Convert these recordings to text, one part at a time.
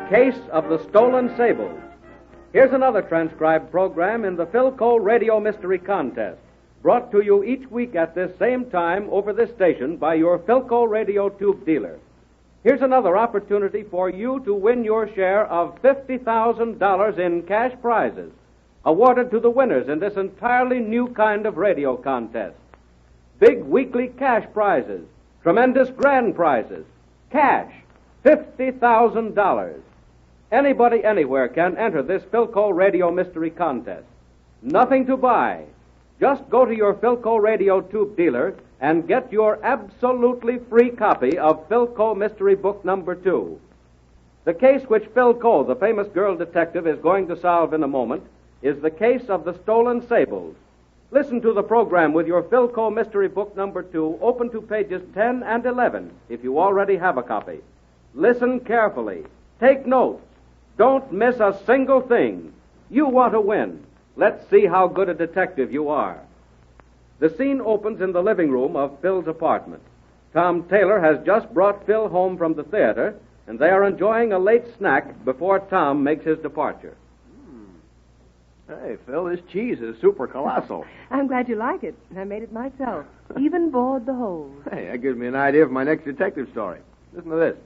Case of the Stolen Sables. Here's another transcribed program in the Philco Radio Mystery Contest, brought to you each week at this same time over this station by your Philco radio tube dealer. Here's another opportunity for you to win your share of $50,000 in cash prizes, awarded to the winners in this entirely new kind of radio contest. Big weekly cash prizes, tremendous grand prizes, cash, $50,000. Anybody anywhere can enter this Philco Radio Mystery Contest. Nothing to buy. Just go to your Philco Radio tube dealer and get your absolutely free copy of Philco Mystery Book Number 2. The case which Philco, the famous girl detective, is going to solve in a moment is the case of the stolen Sables. Listen to the program with your Philco Mystery Book Number 2, open to pages 10 and 11, if you already have a copy. Listen carefully. Take notes. Don't miss a single thing. You want to win. Let's see how good a detective you are. The scene opens in the living room of Phil's apartment. Tom Taylor has just brought Phyl home from the theater, and they are enjoying a late snack before Tom makes his departure. Hey, Phyl, this cheese is super colossal. I'm glad you like it. I made it myself. Even bored the holes. Hey, that gives me an idea of my next detective story. Listen to this.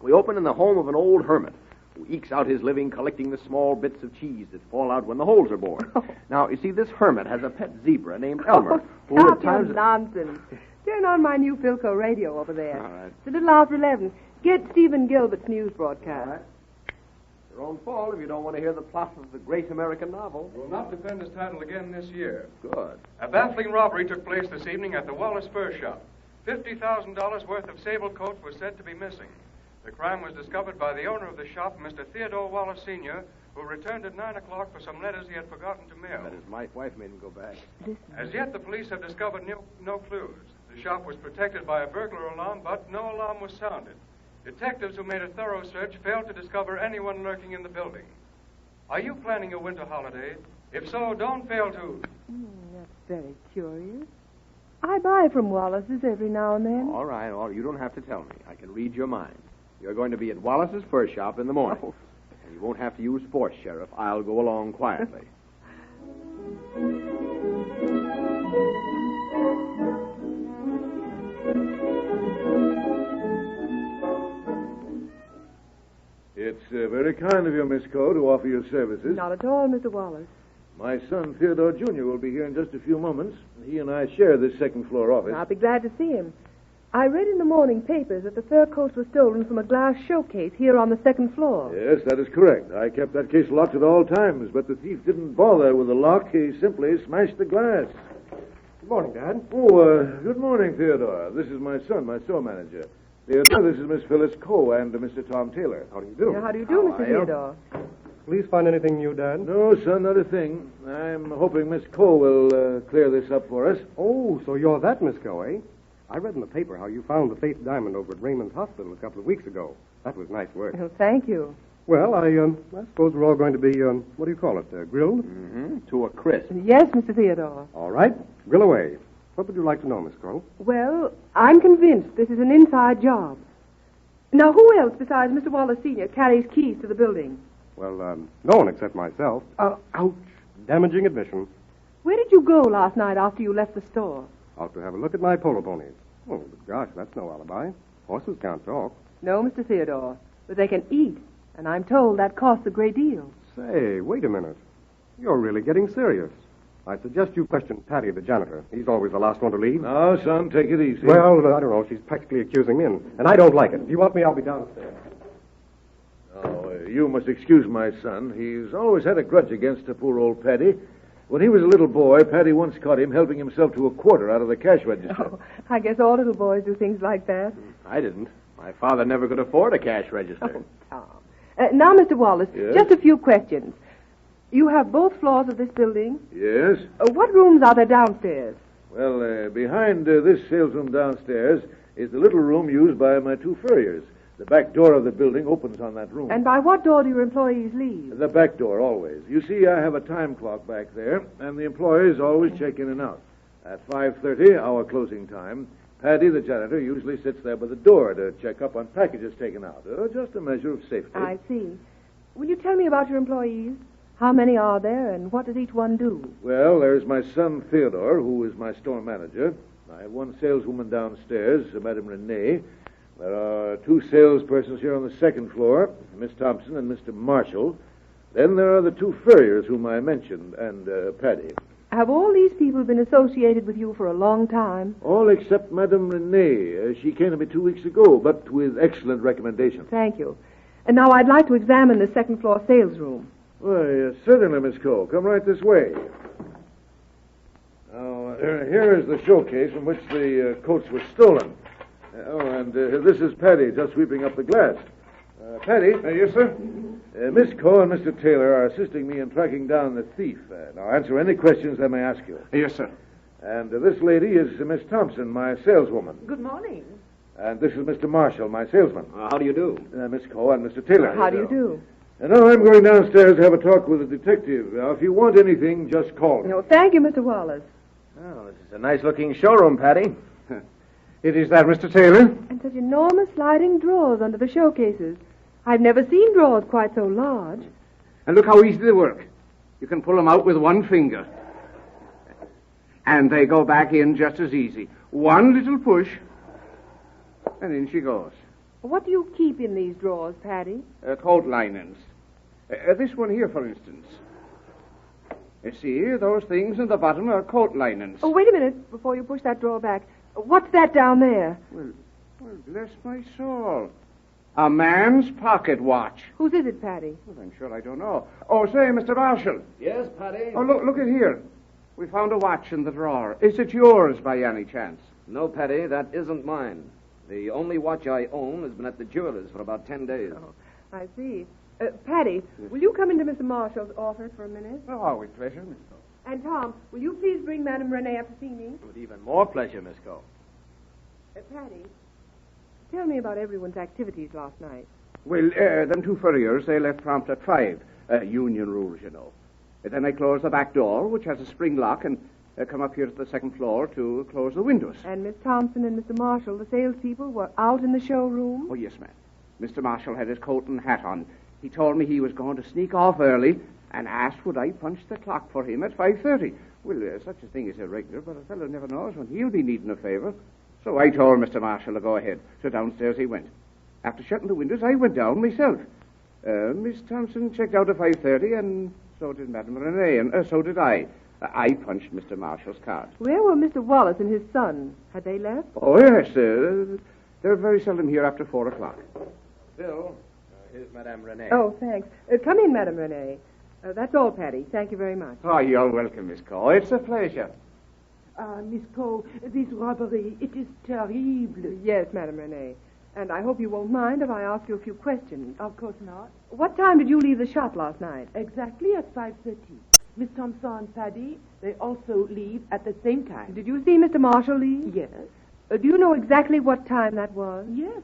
We open in the home of an old hermit who ekes out his living collecting the small bits of cheese that fall out when the holes are bored. Now, you see, this hermit has a pet zebra named Elmer. Who stop your nonsense. Turn on my new Philco radio over there. All right. It's a little after 11. Get Stephen Gilbert's news broadcast. All right. Your own fault if you don't want to hear the plot of the great American novel. Will not defend his title again this year. Good. A baffling robbery took place this evening at the Wallace Fur Shop. $50,000 worth of sable coats were said to be missing. The crime was discovered by the owner of the shop, Mr. Theodore Wallace, Sr., who returned at 9 o'clock for some letters he had forgotten to mail. That is, my wife made him go back. As yet, the police have discovered no clues. The shop was protected by a burglar alarm, but no alarm was sounded. Detectives who made a thorough search failed to discover anyone lurking in the building. Are you planning a winter holiday? If so, don't fail to... That's very curious. I buy from Wallace's every now and then. All right. You don't have to tell me. I can read your mind. You're going to be at Wallace's Fur Shop in the morning. Oh. And you won't have to use force, Sheriff. I'll go along quietly. It's very kind of you, Miss Coe, to offer your services. Not at all, Mr. Wallace. My son, Theodore Jr., will be here in just a few moments. He and I share this second-floor office. I'll be glad to see him. I read in the morning papers that the fur coats were stolen from a glass showcase here on the second floor. Yes, that is correct. I kept that case locked at all times, but the thief didn't bother with the lock. He simply smashed the glass. Good morning, Dad. Oh, good morning, Theodore. This is my son, my store manager. Theodore, this is Miss Phyllis Coe and Mr. Tom Taylor. How do you do? How do you do, Mr. Theodore? Police find anything new, Dad? No, son, not a thing. I'm hoping Miss Coe will clear this up for us. Oh, so you're that Miss Coe, eh? I read in the paper how you found the Faith Diamond over at Raymond's Hospital a couple of weeks ago. That was nice work. Oh, thank you. Well, I suppose we're all going to be, what do you call it, grilled? Mm-hmm. To a crisp. Yes, Mr. Theodore. All right. Grill away. What would you like to know, Miss Coe? Well, I'm convinced this is an inside job. Now, who else besides Mr. Wallace Sr. carries keys to the building? Well, no one except myself. Ouch. Damaging admission. Where did you go last night after you left the store? Out to have a look at my polo ponies. Oh, but gosh, that's no alibi. Horses can't talk. No, Mr. Theodore, but they can eat, and I'm told that costs a great deal. Say, wait a minute. You're really getting serious. I suggest you question Patty, the janitor. He's always the last one to leave. Now, son, take it easy. Well, I don't know. She's practically accusing me, and I don't like it. If you want me, I'll be downstairs. Oh, you must excuse my son. He's always had a grudge against the poor old Patty. When he was a little boy, Patty once caught him helping himself to a quarter out of the cash register. Oh, I guess all little boys do things like that. I didn't. My father never could afford a cash register. Oh, Tom. Now, Mr. Wallace, Yes? just a few questions. You have both floors of this building? Yes? What rooms are there downstairs? Well, behind this sales room downstairs is the little room used by my two furriers. The back door of the building opens on that room. And by what door do your employees leave? The back door, always. You see, I have a time clock back there, and the employees always check in and out. At 5:30, our closing time, Paddy, the janitor, usually sits there by the door to check up on packages taken out. Just a measure of safety. I see. Will you tell me about your employees? How many are there, and what does each one do? Well, there's my son Theodore, who is my store manager. I have one saleswoman downstairs, Madame Renee. There are 2 salespersons here on the second floor, Miss Thompson and Mr. Marshall. Then there are the 2 furriers whom I mentioned, and Paddy. Have all these people been associated with you for a long time? All except Madame Renee. She came to me 2 weeks ago, but with excellent recommendations. Thank you. And now I'd like to examine the second floor sales room. Why, certainly, Miss Cole. Come right this way. Now, here is the showcase from which the coats were stolen. And this is Paddy just sweeping up the glass. Paddy. Yes, sir? Miss Cole and Mr. Taylor are assisting me in tracking down the thief. Now, answer any questions I may ask you. Yes, sir. And this lady is Miss Thompson, my saleswoman. Good morning. And this is Mr. Marshall, my salesman. How do you do? Miss Cole and Mr. Taylor. How do you do? And now I'm going downstairs to have a talk with the detective. Now, if you want anything, just call me. No, thank you, Mr. Wallace. Oh, this is a nice-looking showroom, Paddy. It is that, Mr. Taylor? And such enormous sliding drawers under the showcases. I've never seen drawers quite so large. And look how easy they work. You can pull them out with one finger. And they go back in just as easy. One little push, and in she goes. What do you keep in these drawers, Paddy? Coat linings. This one here, for instance. You see, those things in the bottom are coat linings. Oh, wait a minute before you push that drawer back. What's that down there? Well, bless my soul. A man's pocket watch. Whose is it, Paddy? Well, I'm sure I don't know. Oh, say, Mr. Marshall. Yes, Paddy? Oh, look at here. We found a watch in the drawer. Is it yours by any chance? No, Paddy, that isn't mine. The only watch I own has been at the jeweler's for about 10 days. Oh, I see. Paddy, will you come into Mr. Marshall's office for a minute? Oh, with pleasure, Miss Cole. And Tom, will you please bring Madame Renee up to see me? With even more pleasure, Miss Cole. Patty, tell me about everyone's activities last night. Well, them 2 furriers, they left prompt at 5. Union rules, you know. Then they closed the back door, which has a spring lock, and come up here to the second floor to close the windows. And Miss Thompson and Mr. Marshall, the salespeople, were out in the showroom? Oh, yes, ma'am. Mr. Marshall had his coat and hat on. He told me he was going to sneak off early and asked would I punch the clock for him at 5:30. Well, such a thing is irregular, but a fellow never knows when he'll be needing a favor. So I told Mr. Marshall to go ahead. So downstairs he went. After shutting the windows, I went down myself. Miss Thompson checked out at 5:30, and so did Madame Renee, and so did I. I punched Mr. Marshall's card. Where were Mr. Wallace and his son? Had they left? Oh, yes. They're very seldom here after 4 o'clock. Phil, here's Madame Renee. Oh, thanks. Come in, Madame Renee. That's all, Patty. Thank you very much. Oh, you're welcome, Miss Cole. It's a pleasure. Miss Cole, this robbery, it is terrible. Yes, Madame Renee. And I hope you won't mind if I ask you a few questions. Of course not. What time did you leave the shop last night? Exactly at 5:30. Miss Thompson and Paddy, they also leave at the same time. Did you see Mr. Marshall leave? Yes. Do you know exactly what time that was? Yes.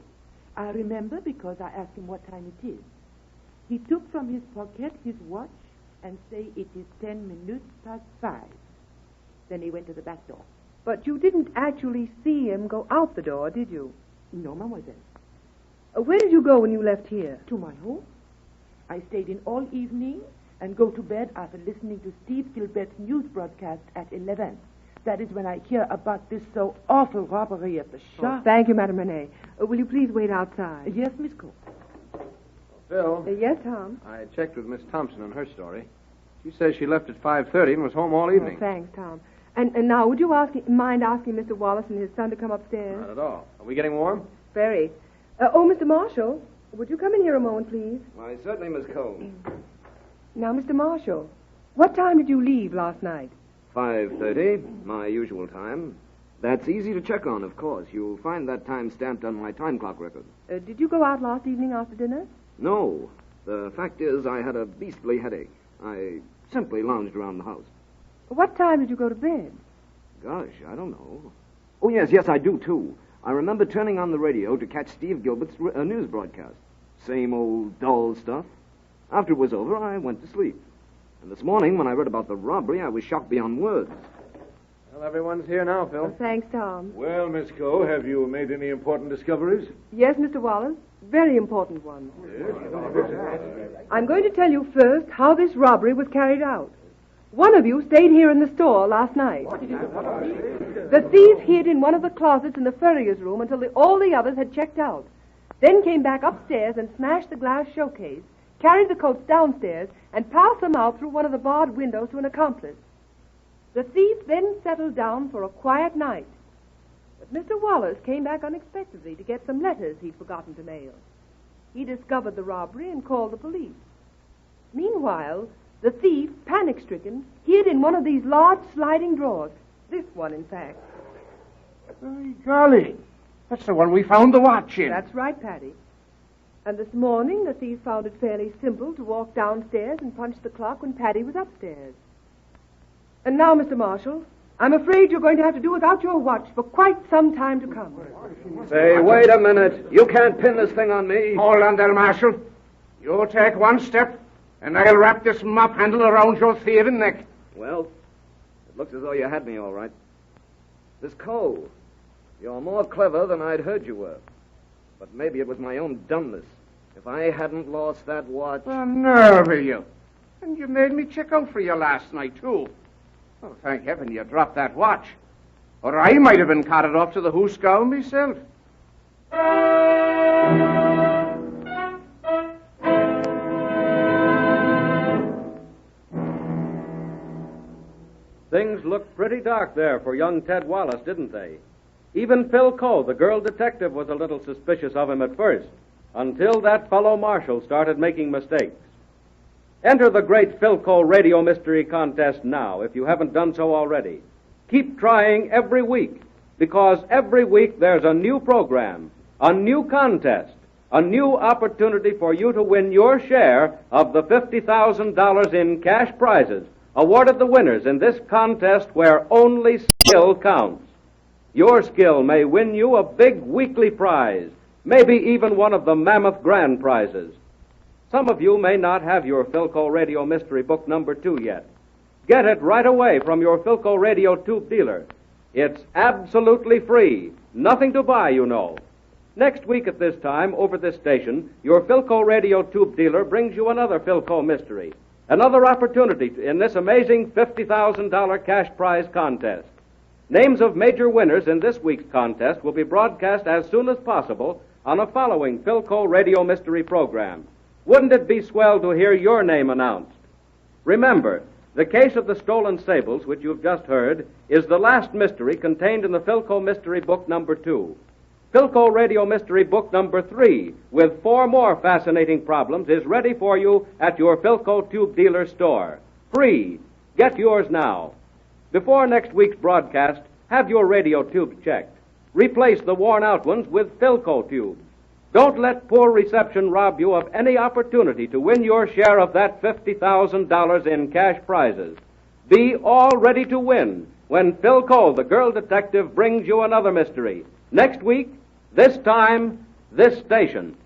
I remember because I asked him what time it is. He took from his pocket his watch and say it is 10 minutes past 5. Then he went to the back door. But you didn't actually see him go out the door, did you? No, mademoiselle. Where did you go when you left here? To my home. I stayed in all evening and go to bed after listening to Steve Gilbert's news broadcast at 11. That is when I hear about this so awful robbery at the shop. Oh, thank you, Madame Renee. Will you please wait outside? Yes, Miss Cole. Phil, Yes, Tom? I checked with Miss Thompson on her story. She says she left at 5:30 and was home all evening. Oh, thanks, Tom. And now, would you mind asking Mr. Wallace and his son to come upstairs? Not at all. Are we getting warm? Very. Mr. Marshall, would you come in here a moment, please? Why, certainly, Miss Cole. Now, Mr. Marshall, what time did you leave last night? 5:30, my usual time. That's easy to check on, of course. You'll find that time stamped on my time clock record. Did you go out last evening after dinner? No. The fact is, I had a beastly headache. I simply lounged around the house. What time did you go to bed? Gosh, I don't know. Oh, yes, I do, too. I remember turning on the radio to catch Steve Gilbert's news broadcast. Same old dull stuff. After it was over, I went to sleep. And this morning, when I read about the robbery, I was shocked beyond words. Well, everyone's here now, Phil. Thanks, Tom. Well, Miss Coe, have you made any important discoveries? Yes, Mr. Wallace. Very important ones. I'm going to tell you first how this robbery was carried out. One of you stayed here in the store last night. The thief hid in one of the closets in the furrier's room until all the others had checked out. Then came back upstairs and smashed the glass showcase, carried the coats downstairs, and passed them out through one of the barred windows to an accomplice. The thief then settled down for a quiet night. But Mr. Wallace came back unexpectedly to get some letters he'd forgotten to mail. He discovered the robbery and called the police. Meanwhile, the thief, panic-stricken, hid in one of these large sliding drawers. This one, in fact. Hey, golly. That's the one we found the watch in. That's right, Paddy. And this morning, the thief found it fairly simple to walk downstairs and punch the clock when Paddy was upstairs. And now, Mr. Marshall, I'm afraid you're going to have to do without your watch for quite some time to come. Say, wait a minute. You can't pin this thing on me. Hold on there, Marshal. You take one step, and I'll wrap this mop handle around your thieving neck. Well, it looks as though you had me all right. Miss Cole, you're more clever than I'd heard you were. But maybe it was my own dumbness. If I hadn't lost that watch... The nerve of you. And you made me check out for you last night, too. Oh, thank heaven you dropped that watch. Or I might have been carted off to the hoosgow myself. Things looked pretty dark there for young Ted Wallace, didn't they? Even Phyl, the girl detective, was a little suspicious of him at first, until that fellow marshal started making mistakes. Enter the great Phyl Radio Mystery Contest now, if you haven't done so already. Keep trying every week, because every week there's a new program, a new contest, a new opportunity for you to win your share of the $50,000 in cash prizes awarded the winners in this contest where only skill counts. Your skill may win you a big weekly prize, maybe even one of the mammoth grand prizes. Some of you may not have your Philco Radio Mystery Book number 2 yet. Get it right away from your Philco Radio Tube dealer. It's absolutely free. Nothing to buy, you know. Next week at this time, over this station, your Philco Radio Tube dealer brings you another Philco mystery, another opportunity in this amazing $50,000 cash prize contest. Names of major winners in this week's contest will be broadcast as soon as possible on a following Philco Radio Mystery program. Wouldn't it be swell to hear your name announced? Remember, the case of the stolen Sables, which you've just heard, is the last mystery contained in the Philco Mystery Book number 2. Philco Radio Mystery Book number 3, with 4 more fascinating problems, is ready for you at your Philco Tube dealer store. Free. Get yours now. Before next week's broadcast, have your radio tubes checked. Replace the worn-out ones with Philco tubes. Don't let poor reception rob you of any opportunity to win your share of that $50,000 in cash prizes. Be all ready to win when Phil, the girl detective, brings you another mystery. Next week, this time, this station.